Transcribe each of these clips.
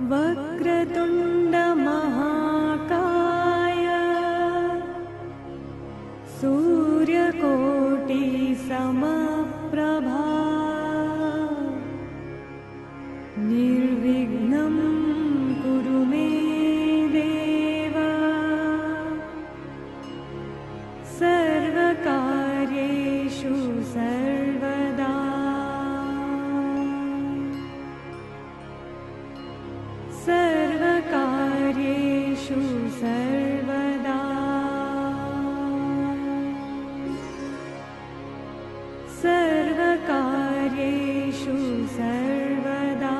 वक्रतुण्ड महाकाय सूर्यकोटि समप्रभा निर्विघ्नं कुरु मे देव सर्वकार्येषु सर्वदा सर्वकार्येषु सर्वदा सर्वकार्येषु सर्वदा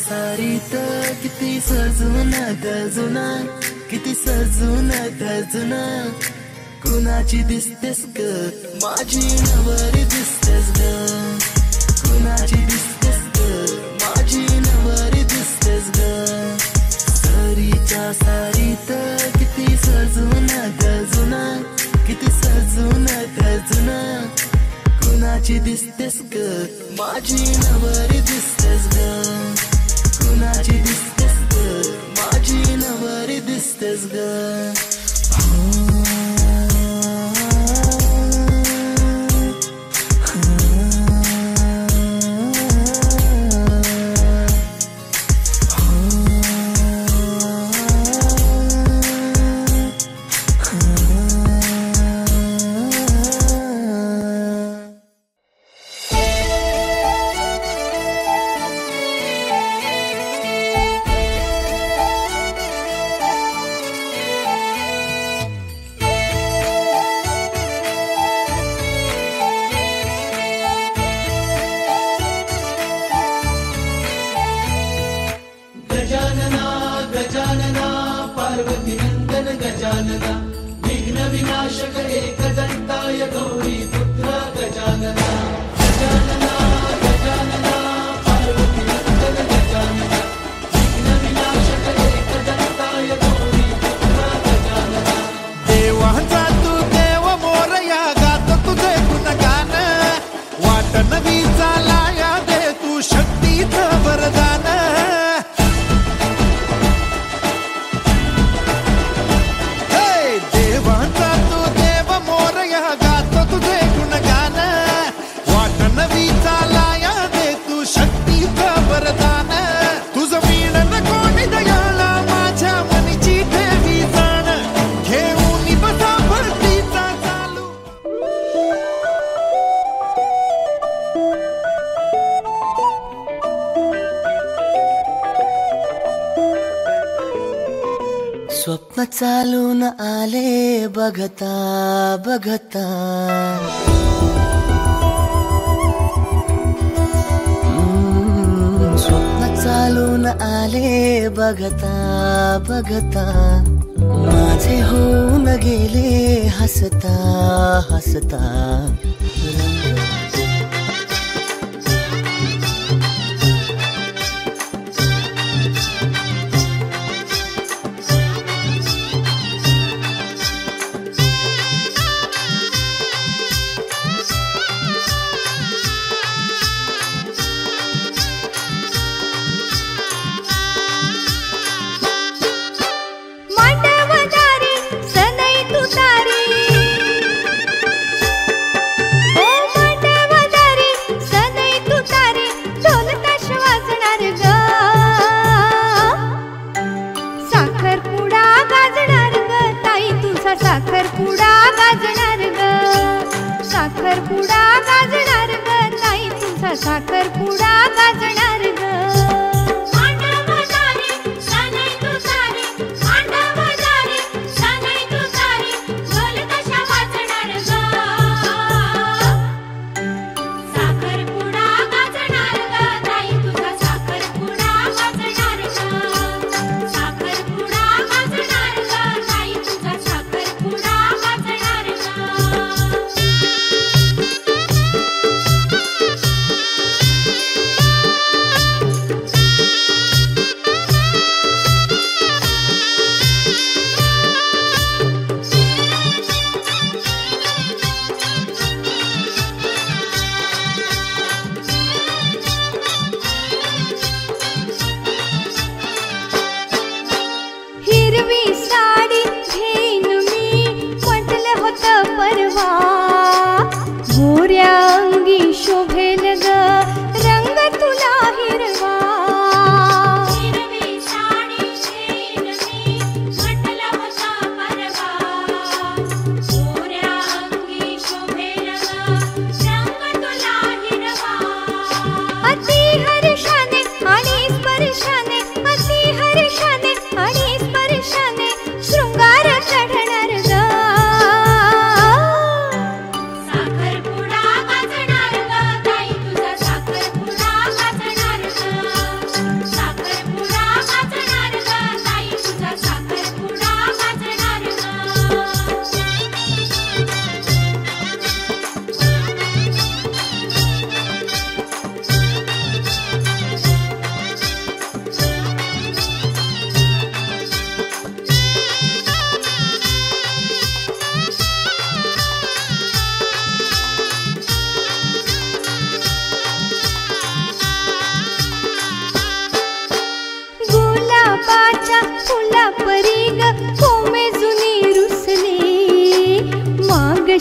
सारीत किती सजून गजुना किती सजून गजुना कुणाची दिसतेस ग माझी नवरी दिसतेस ग कुणाची दिसतेस ग माझी नवरी दिसतेस ग सरीच्या सारीत किती सजून गजुना किती सजून गजुना कुणाची दिसतेस ग माझी नवरी दिसतेस ग कुणाची दिसतेस ग माझी नवरी दिसतेस ग गजानना विघ्न विनाशक एकदंताय गौरी पुत्र गजानना गजानना गजानना पार्वती नंदन गजानना विघ्न विनाशक एकदंताय स्वप्न चालून आले बघता बघता, स्वप्न चालून आले बघता बघता, माझे होऊन गेले हसता हसता. साखरपुडा गाजणार ग, साखरपुडा गाजणार ग, ताई तुझा साखरपुडा गाजणार ग.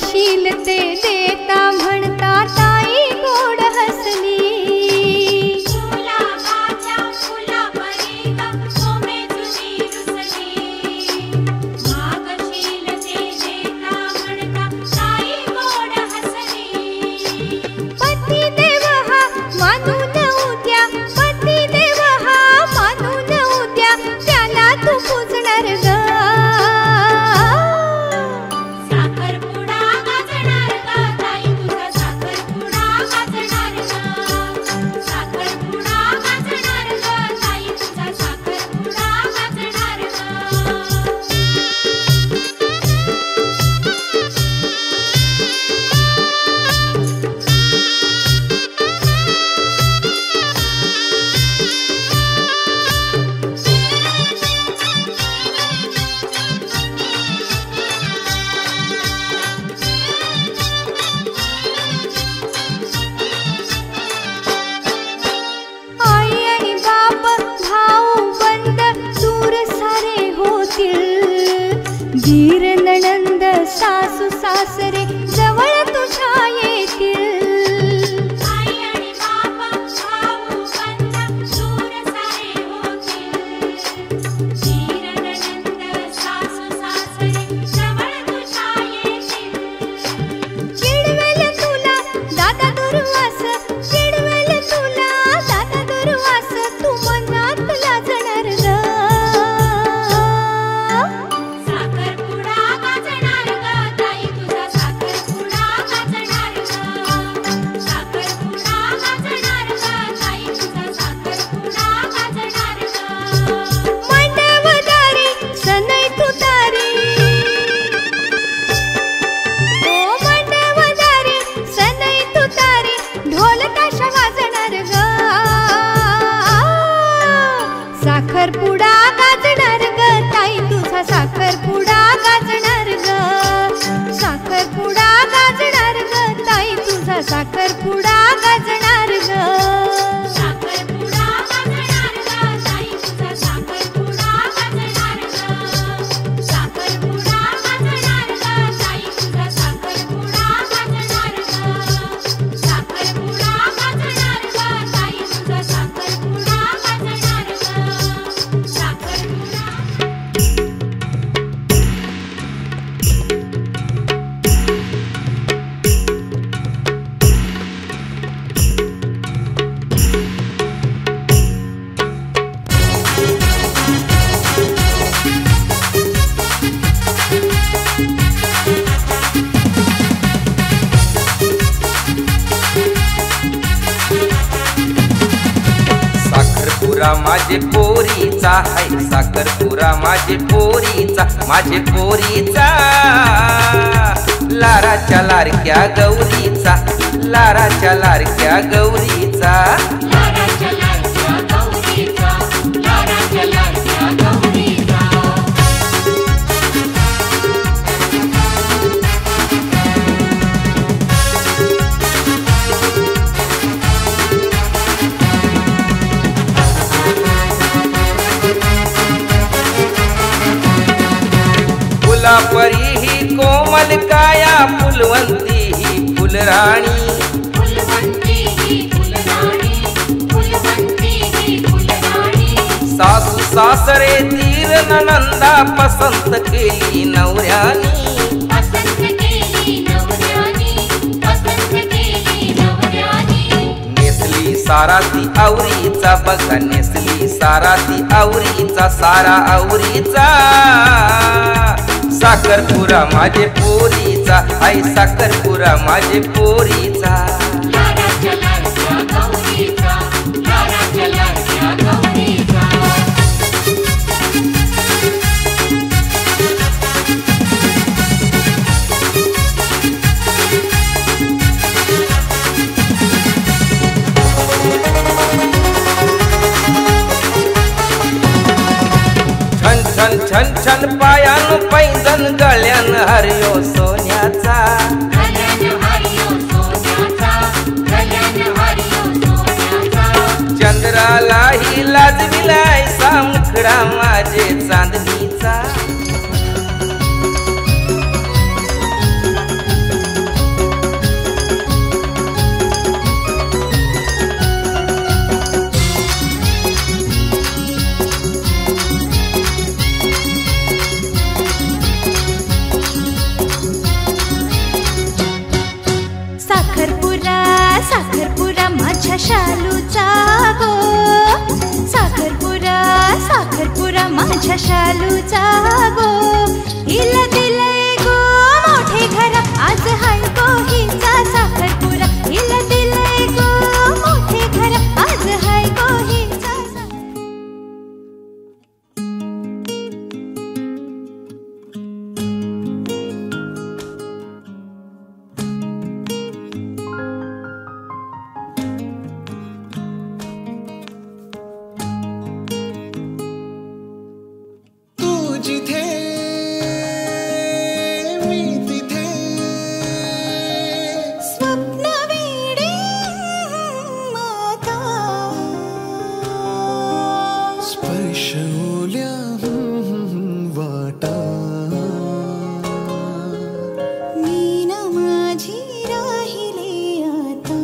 शीलते देता म्हणता ताई गोड हसली. गुलाबाच्या फुलापरी कोमे जुनी रुसली, मागशीलते देता म्हणता ताई गोड हसली. पती देव हा मानून उद्या, पती देव हा मानून उद्या, त्याला तू पूजणार ग. साखरपुडा गाजणार साखरपुडा गाजणार ग ताई तुझा साखरपुडा गाजणार ग साखरपुडा गाजणार ग ताई तुझा साखरपुडा गाजणार ग साखरपुडा गाजणार ग ताई तुझा साखरपुडा गाजणार ग साखरपुडा गाजणार ग ताई तुझा साखरपुडा गाजणार ग साखरपुडा गाजणार ग ताई तुझा साखरपुडा गाजणार ग साखरपुडा साखरपुरा माझे पोरीचा हाय साखरपुरा माझे पोरीचा लाराच्या लारक्या गौरीचा लाराच्या लारक्या गौरीचा लाराच्या लारक्या गौरीचा लाराच्या लारक्या गौरीचा फुलापरी ही कोमल काया फुलवंती ही फुलराणी फुलवंती ही फुलराणी फुलवंती ही फुलराणी सासू सासरे तीर ननंदा पसंत केली नवऱ्यानी पसंत केली नवऱ्यानी पसंत केली नवऱ्यानी नेसली सारा ती आवरीचा बघा नेसली सारा ती आवरीचा सारा आवरीचा साखरपुरा माझे पोरीचा आई साखरपुरा माझे पोरीचा लाराच्या लारक्या गौरीचा लाराच्या लारक्या गौरीचा छन छन छन छन पायान पैंजन गळ्यान हरियो सोन्याचा गल्यान हरियो सोन्याचा गल्यान हरियो सोन्याचा चंद्रालाही लाजविलाय सा मुखडा माझे चांदणीचा साखरपुरा साखरपुरा माझ्या शालूचा गो साखरपुरा साखरपुरा माझ्या शालूचा गो हिला दिलंय गो मोठे घर आज हाय गो हिचा साखरपुरा हिला दिलंय गो मोठे घर आज हाय गो हिचा तू जिथे मी तिथे स्वप्न वेडे माता स्पर्श ओल्या वाटा मी न माझी राहिले आता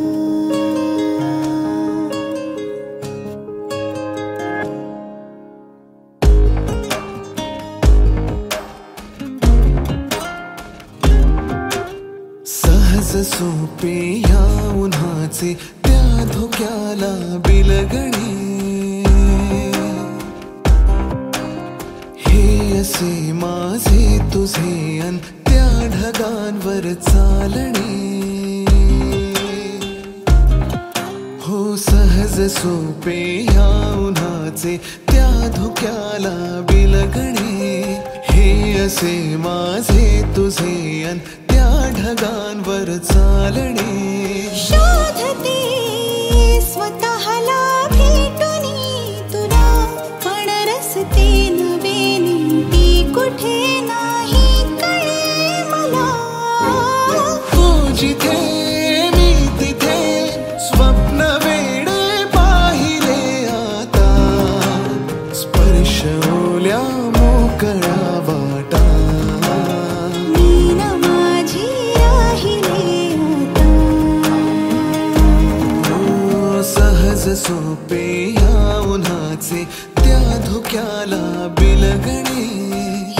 सहज सोपे ह्या उन्हाचे त्या धोक्याला बिलगणे हे असे माझे तुझे अन त्या ढगांवर चालणे हो सहज सोपे ह्या उन्हाचे त्या धोक्याला बिलगणे हे असे माझे तुझे अन त्या ढगांवर चालणे शोधते स्वतःला भेटूनी तुला पण वर्षवल्या मोकळा वाटा मीन माझी राहिले आता सहज सोपे या उन्हाचे त्या धुक्याला बिलगणे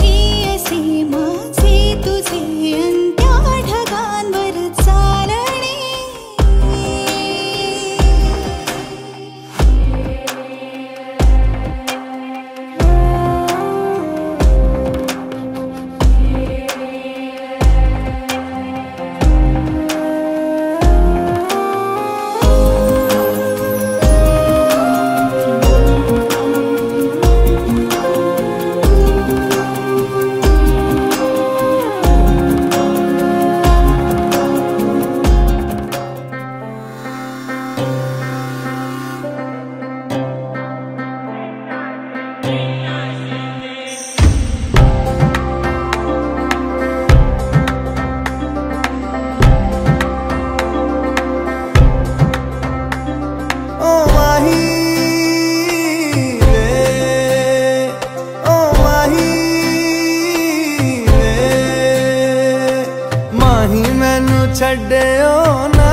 हे असे माझे तुझे अंत्या ढगांवर चालणे छड्डियो ना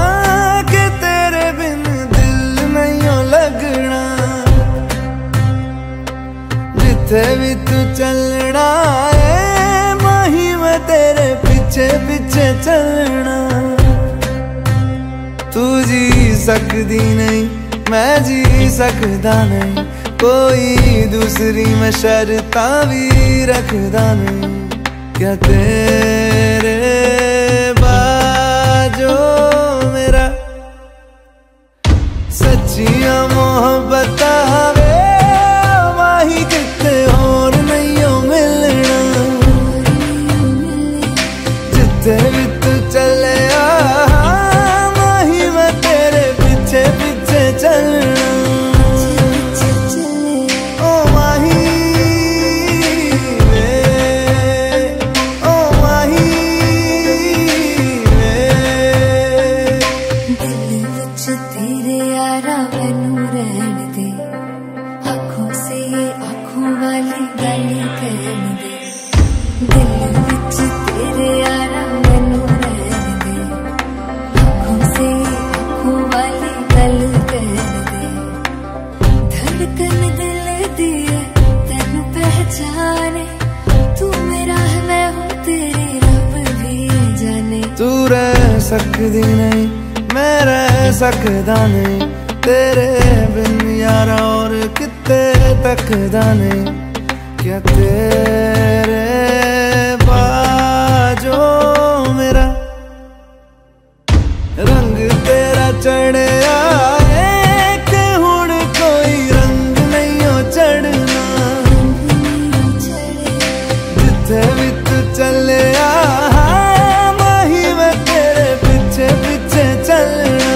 कि तेरे बिन दिल नहीं लगना जिथे भी तू चलना है माही मैं तेरे पीछे पीछे चलना तू जी सकदी नहीं मैं जी सकदा नहीं कोई दूसरी मैं शर्तां भी रखदा नहीं क्या तेरे जो मेरा सच्चियां मोहब्बत वे माही किते और नहीं मिलना जिथे भी तू चले माही मैं तेरे पीछे पीछे चलना ओ माही सकदी नहीं मैं रह सकदा नहीं तेरे बिन यारा और किते तकदा नहीं क्या तेरे बाजो मेरा रंग तेरा चढ़े आए कि हुण कोई रंग नहीं हो चढ़ना जिथे भी तू चले पीछे चलना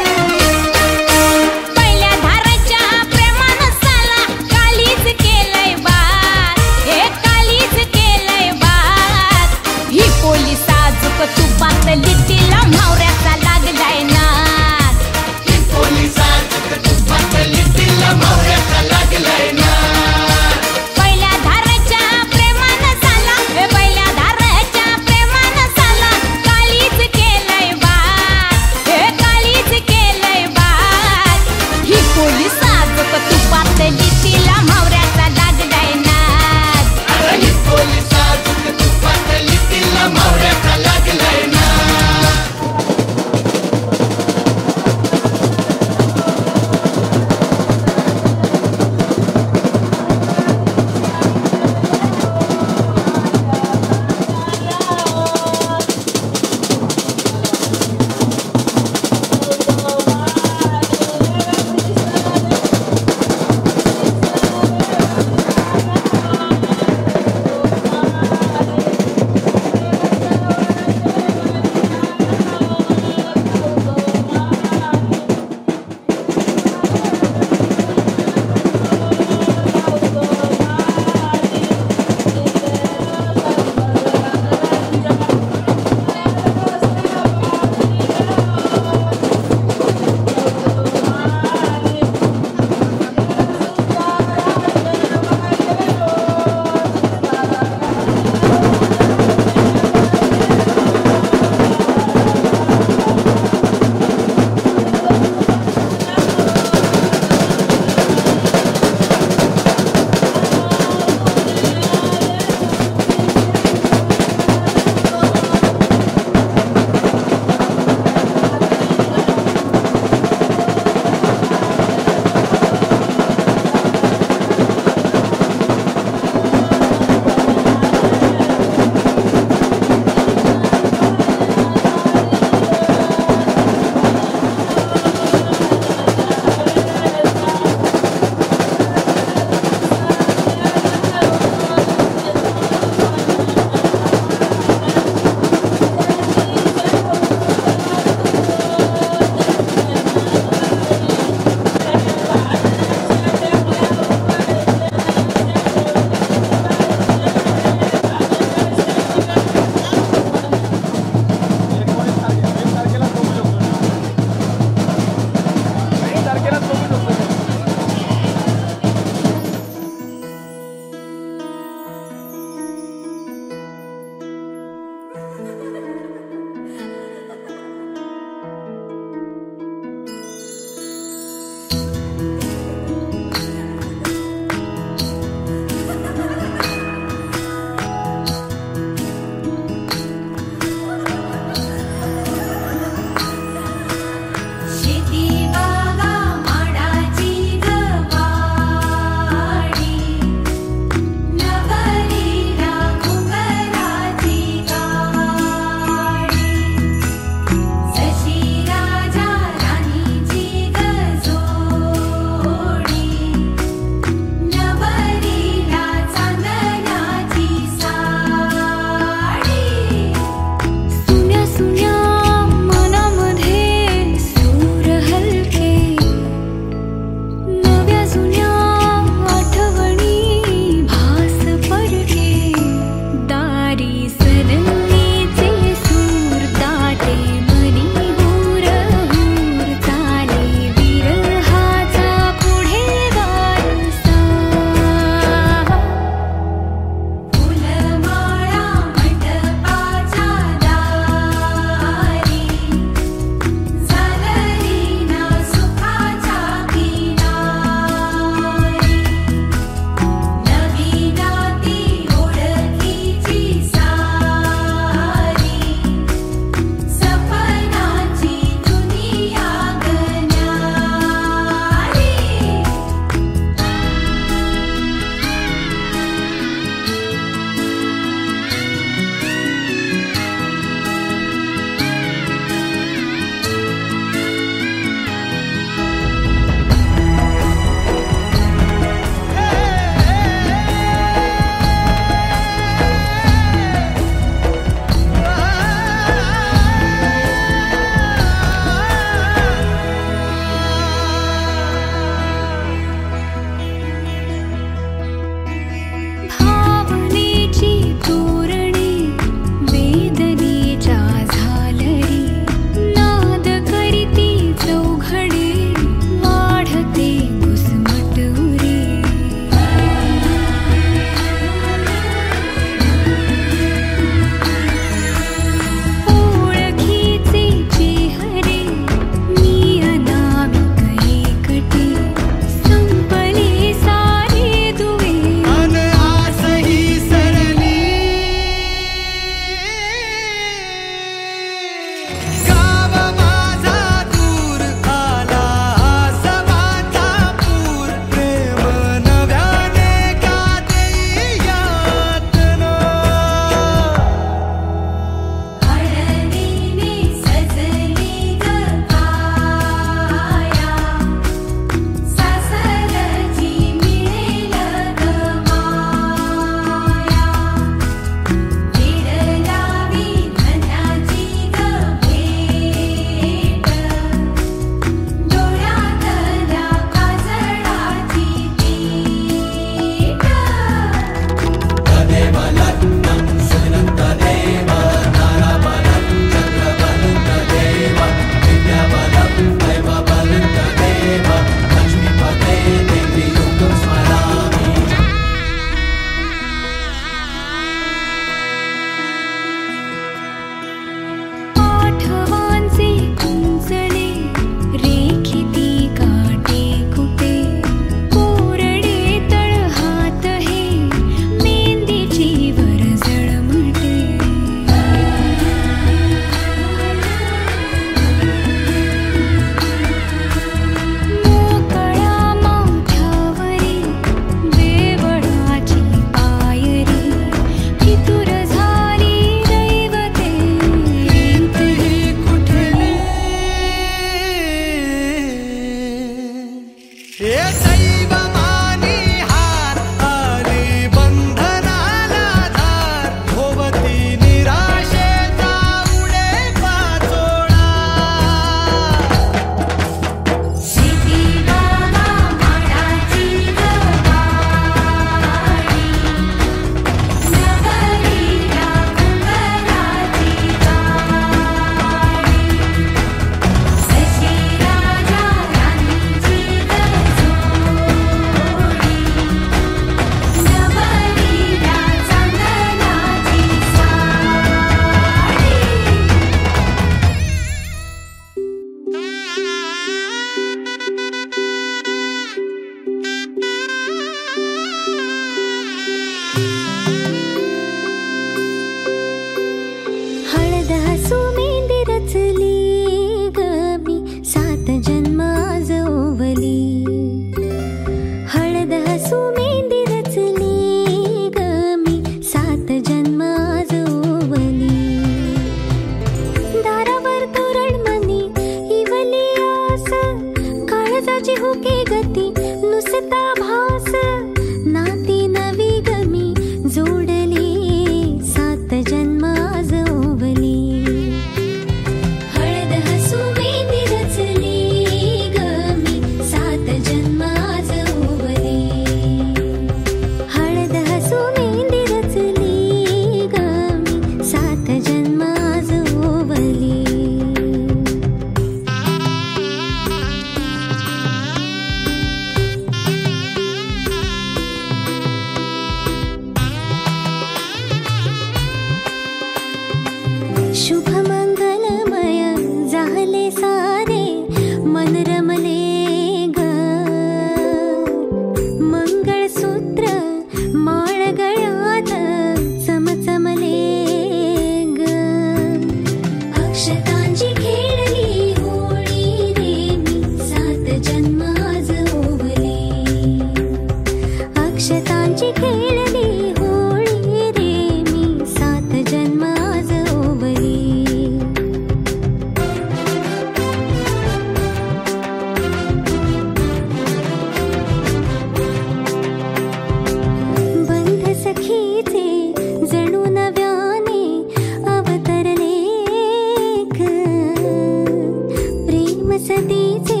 सतीचे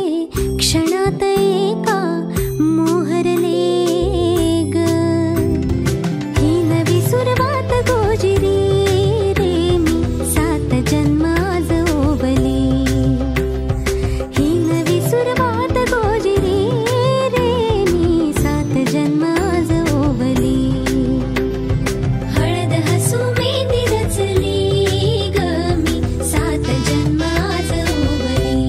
क्षणात एका मोहरले ग. ही नवी सुरवात गोजिरी रे मी 7 जन्म आज ओवली. ही नवी सुरवात गोजिरी रे मी 7 जन्म आज ओवली. हळद हसू मेहंदी रचली ग मी 7 जन्म आज ओवली.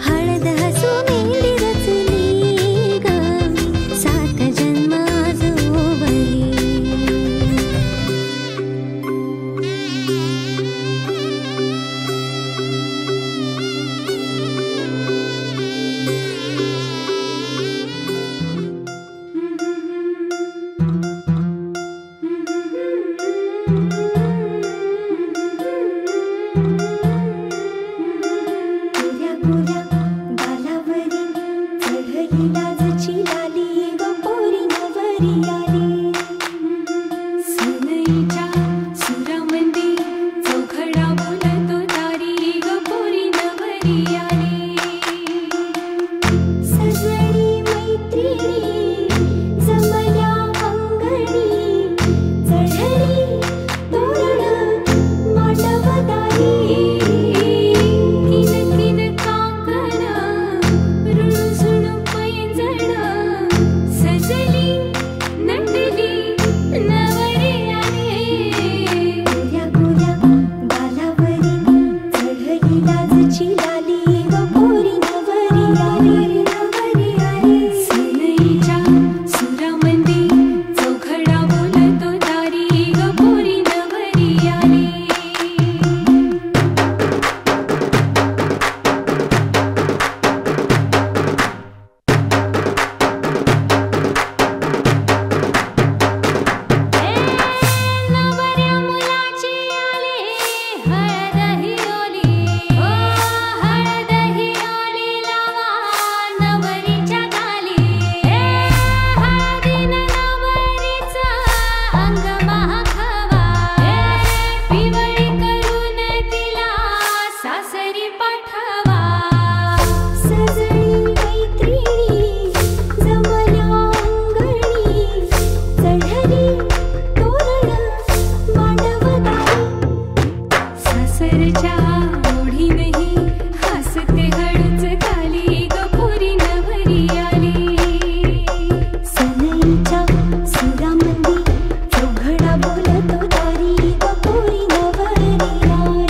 हळद हसू मेहंदी रचली ग मी 7 जन्म आज ओवली. गोऱ्या गोऱ्या गालावरी चढली लाजची लाली ग पोरी नवरी आली. सनईच्या सुरामंदी चौघडा बोलतो तारी ग पोरी नवरी आली. सजणी मैत्रिणी जमल्या अंगणी चढली तोरण मांडवदारी. किन किन काकण रुणझुण पैंजण सजली नटली नवरी आली. गोऱ्या गोऱ्या गालावरी चढली लाजची लाली ग पोरी नवरी आली. नवरी आली. सनईच्या सुरामंदी चौघडा बोलतो तारी ग पोरी नवरी आली. नवऱ्या मुलाची आली हळद ही ओली. ओ हळद ही ओली लावा नवरीच्या गाली. हळदीनं नवरीचं अंग महाखावा. पिवळी करून तिला सासरी पाठवा. सजणी मैत्रिणी जमल्या अंगणी चढली तोरण मांडवदारी. सासरच्या ओढीनही हसते हळूच खाली ग पोरी नवरी आली. सनईच्या सुरामंदी चौघडा बोलतो तारी ग पोरी नवरी आली.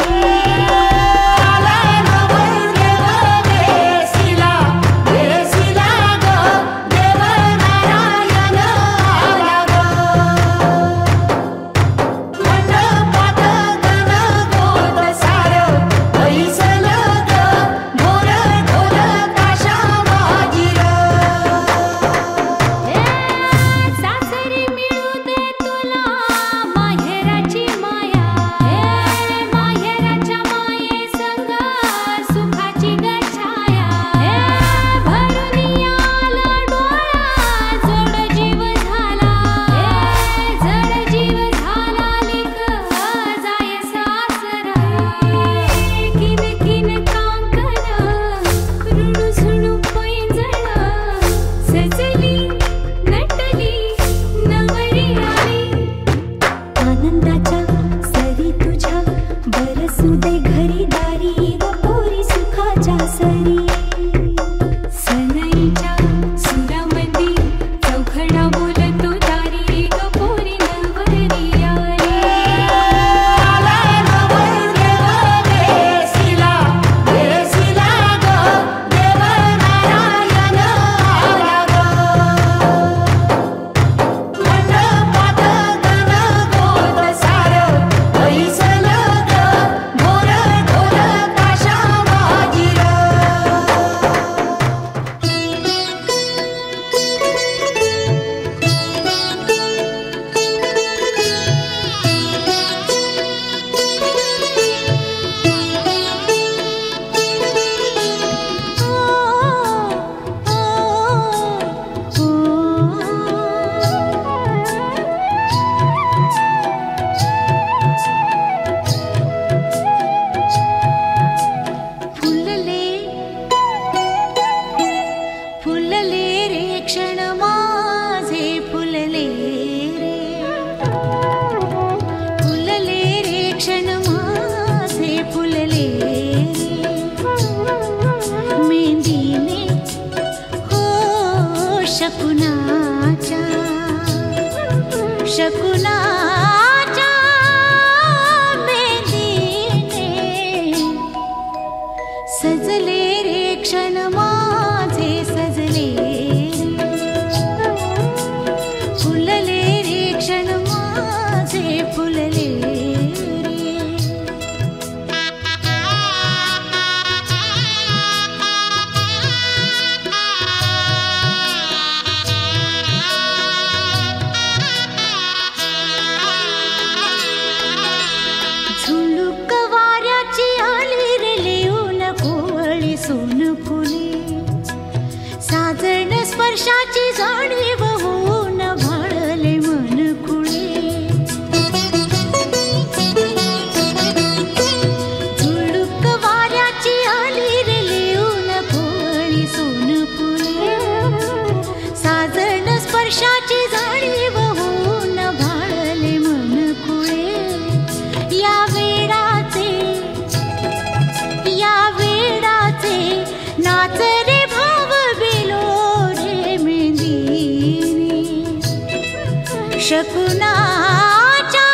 शकुनाच्या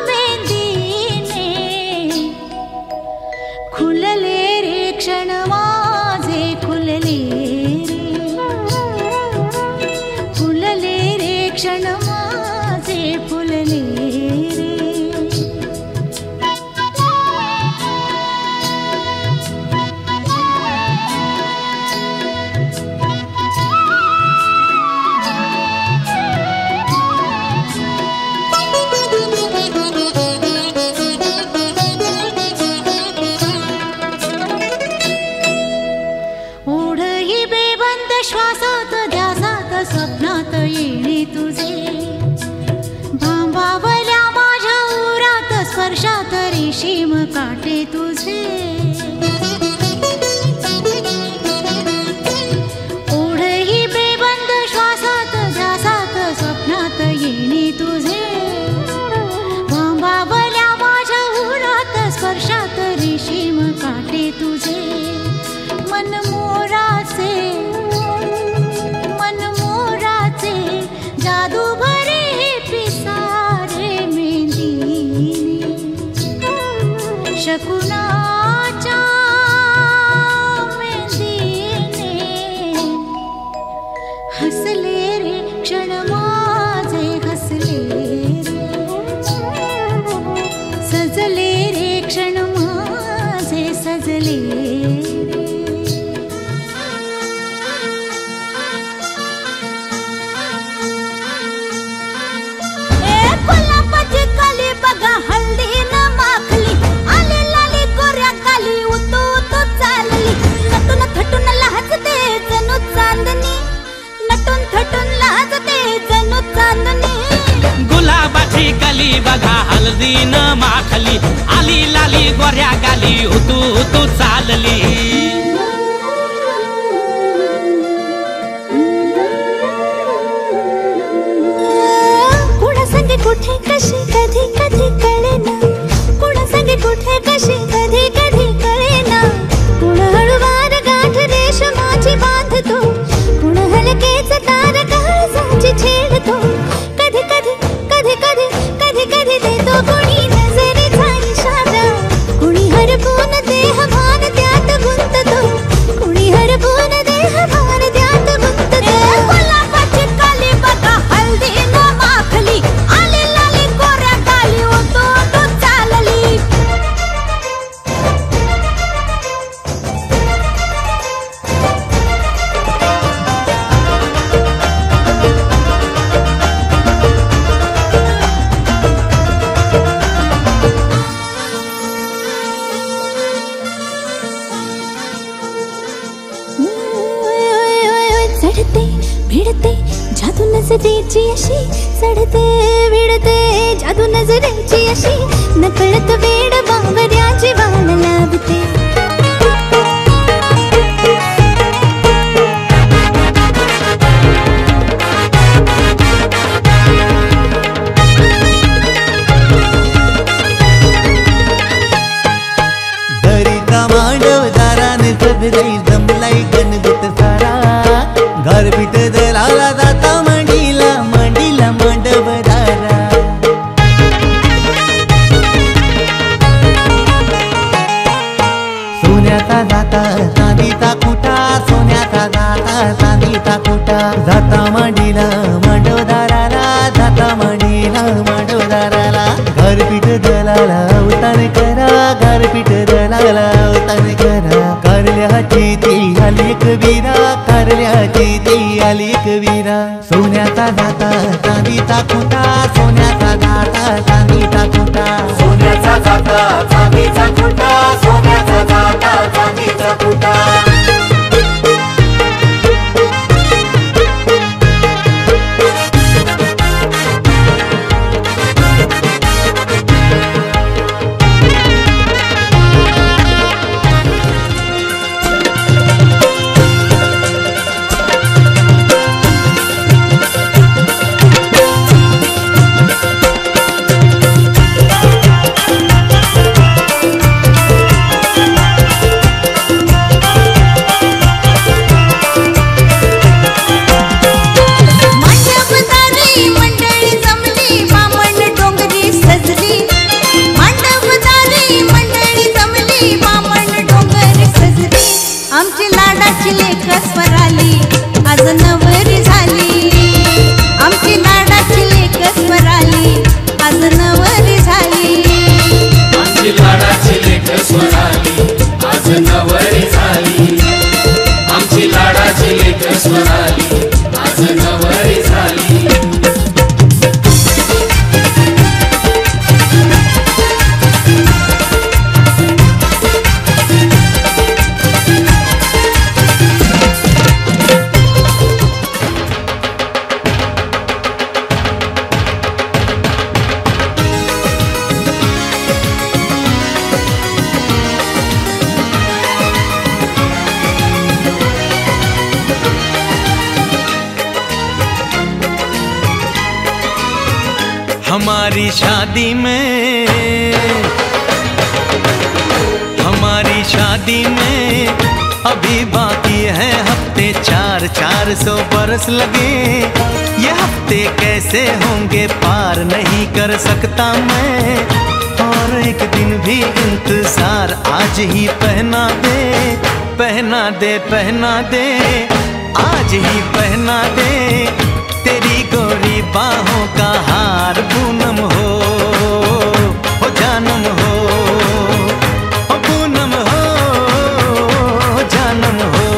मेंदीने खुलले रे क्षण माझे खुलले रे क्षण माझे फुलले रे ओढही बेबंद श्वासात ध्यासात स्वप्नात येणे तुझे भांबावल्या माझ्या उरात स्पर्शात रेशीम काटे तुझे ओढही बेबंद श्वासात ध्यासात स्वप्नात येणे तुझे भांबावल्या माझ्या उरात स्पर्शात रेशीम काटे तुझे मनमोराचे जादू भरे पिसारे मेंदीने शकुनाच्या मेंदीने हसले रे क्षण माझे हसले रे सजले रे क्षण माझे सजले गुलाबाची कली बघा हल्दी न माखली आली लाली गोऱ्या गाली उतू उतू चालली कुणा संगे कुठे कशी कधी कधी कळेना कुणा संगे कुठे कशी कधी कधी कळेना कुण हळूवार गाठ रेशमाची बांधतो कुण हलकेच तार काळजाची छेडतो कधी कधी कधी कधी कधी कधी देतो कुणी नजरेचा इशारा कुणी हरपून देह भान त्यात गुंततो कुणी हरपून देह भान त्यात गुंततो गुलाबाची काली बघा हल्दी न माखली आली लाली गोऱ्या गाली उतू उतू चालली चढते भिडते जादू नजरेची अशी चढते भिडते जादू नजरेची अशी नकळत वेड बावऱ्याची वाल लाभते दरिता मांडव दाराने सबलाई जमलाई गणगुत सारा घरपीठ दलाला जाता मांडीला मांडीला मांडव दारा सोन्याचा जाता चांदीचा कुटा सोन्याचा जाता चांदीचा कुटा जाता मांडीला मांडव दाराला जाता मांडीला मांडव दाराला घरपीठ दलाला उतार करा घरपीठ दलाला उतार करा कारल्याची ती आली एक विरा कारल्याची ती आली एक विरा सोन्याचा जाता चांदीचा कुटा सोन्याचा जाता चांदीचा कुटा सोन्याचा जाता चांदीचा कुटा सोन्याचा जाता चांदीचा कुटा हमारी शादी में अभी बाकी है हफ्ते 400 बरस लगे। ये हफ्ते कैसे होंगे पार नहीं कर सकता मैं, और एक दिन भी इंतजार आज ही पहना दे, पहना दे, पहना दे, आज ही पहना दे तेरी गोरी बाहों का हार। पूनम हो जानम हो, पूनम हो जानम हो।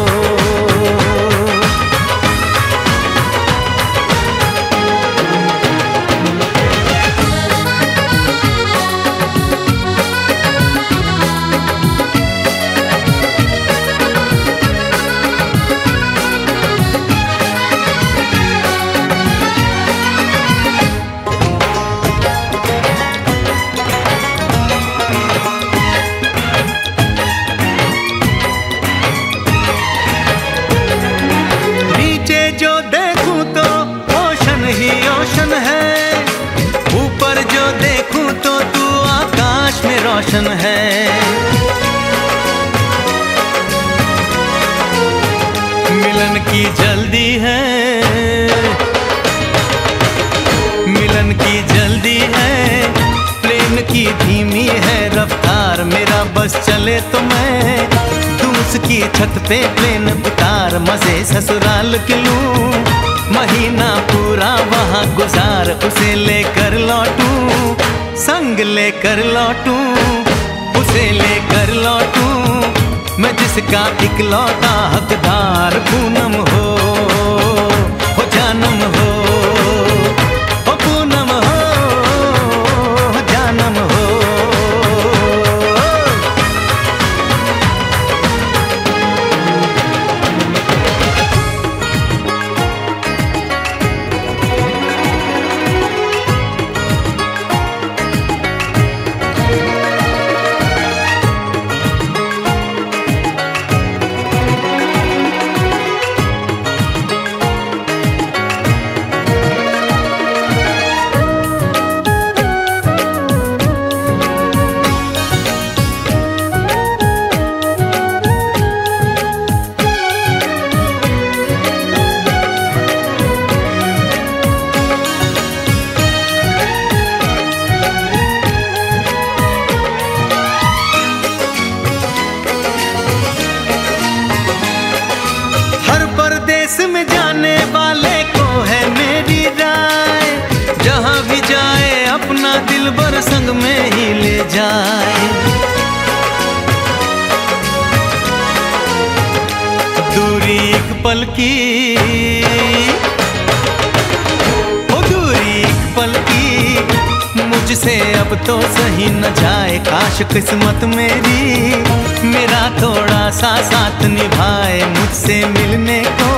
रोशन है मिलन की जल्दी है, मिलन की जल्दी है, प्रेम की धीमी है रफ्तार। मेरा बस चले तो मैं दूं उसकी छत पे प्लेन उतार, मजे ससुराल के लूं, महीना पूरा वहाँ गुजार, उसे लेकर लौटूं, संग लेकर लौटूं, उसे लेकर लौटूं, मैं जिसका इकलौता हकदार। पूनम हो जानम हो, पूनम हो जानम हो। में जाने वाले को है मेरी राय, जहां भी जाए अपना दिलबर संग में ही ले जाए। दूरी एक पल की, ओ दूरी एक पल की, मुझसे अब तो सही न जाए। काश किस्मत मेरी मेरा थोड़ा सा साथ निभाए, मुझसे मिलने को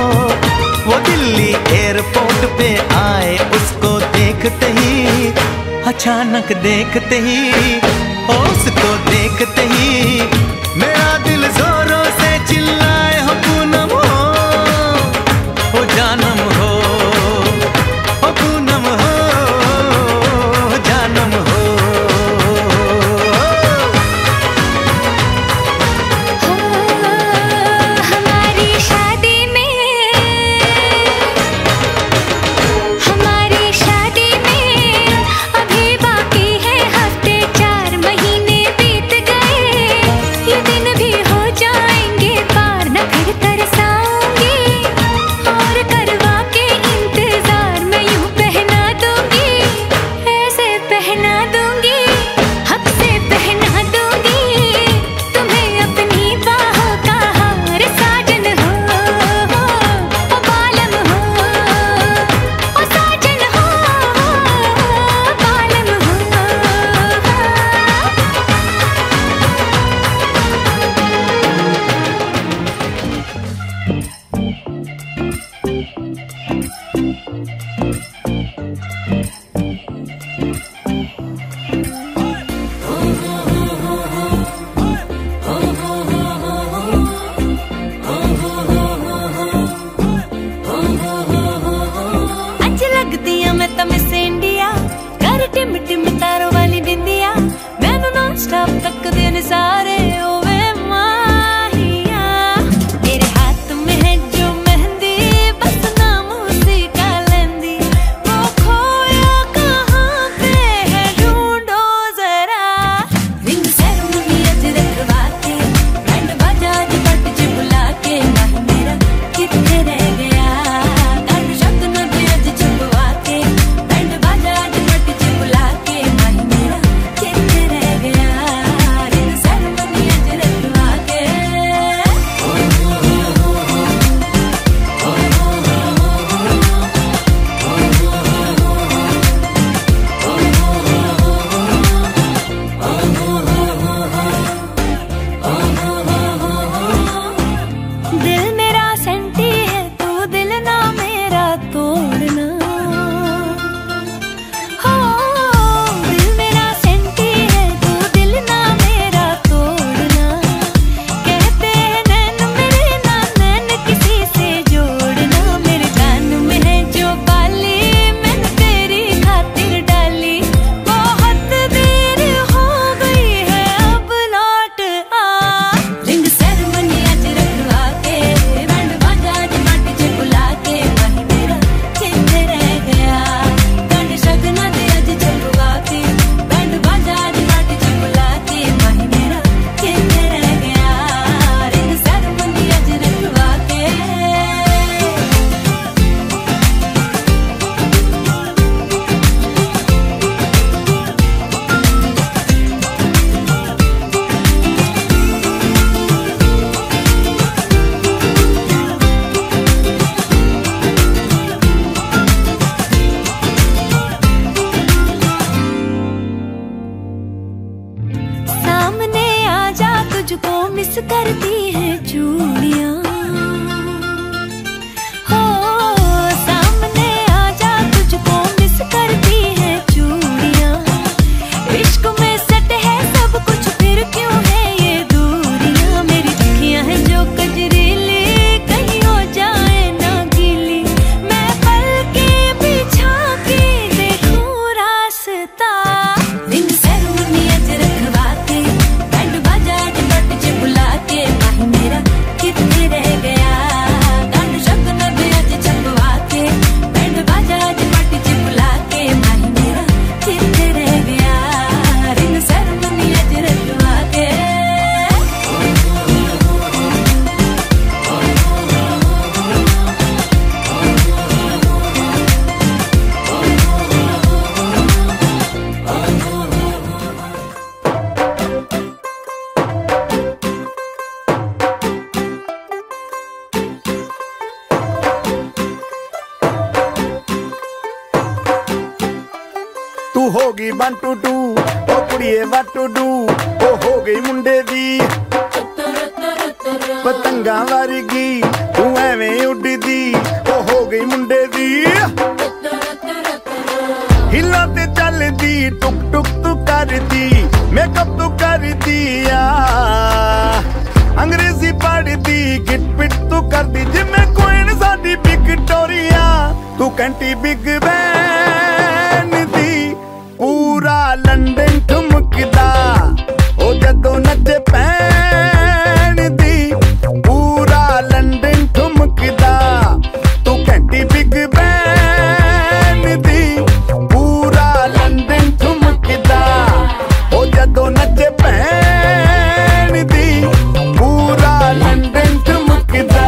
वो दिल्ली एयरपोर्ट पे आए। उसको देखते ही, अचानक देखते ही, उसको देखते ही मेरा दिल जोरों से चिल्लाए, हो पूनम हो जानम हो, पूनम हो जानम हो। हमारी शादी में अभी बाकी है हफ्ते 4 महीने बीत गए। करती हैं चूड़ियां। हो सामने आजा तुझको मिस करती हैं चूड़ियां। इश्क में सट है सब कुछ फिर क्यों है ये दूरियां। मेरी अखियां हैं जो कजरीली कहीं हो जाए ना गीली। मैं पलके बिछा के देखूं रास्ता। दिन सेरेमनी अज रखवा के बैंड बाजा जट च बुला के माही मेरा कितने रह गया। गांड शब्द नबी अज छपवा के बैंड बाजा जट च बुला के माही मेरा कितने रह गया। दिन सेरेमनी अज रखवा के। तू होगी 1 2 2 ओ कुड़िए what to do। ओ हो गई मुंडे दी पतंगा वर्गी तू एवें उड़दी। ओ हो गई मुंडे दी हिला ते चलदी टुक टुक तू करदी मेकअप तू करदी आ। अंग्रेजी पढ़दी गिट पिट तू करदी जिमें क्वीन साडी विक्टोरिया। तू कैंटी बिग बैन दी पूरा लंदन ठुमकदा। ओ जदों नचे पैन दी पूरा लंदन ठुमकदा। तू कैंटी बिग बैन दी पूरा लंदन ठुमकदा। ओ जदों नचे पैन दी पूरा लंदन ठुमकदा।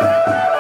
रा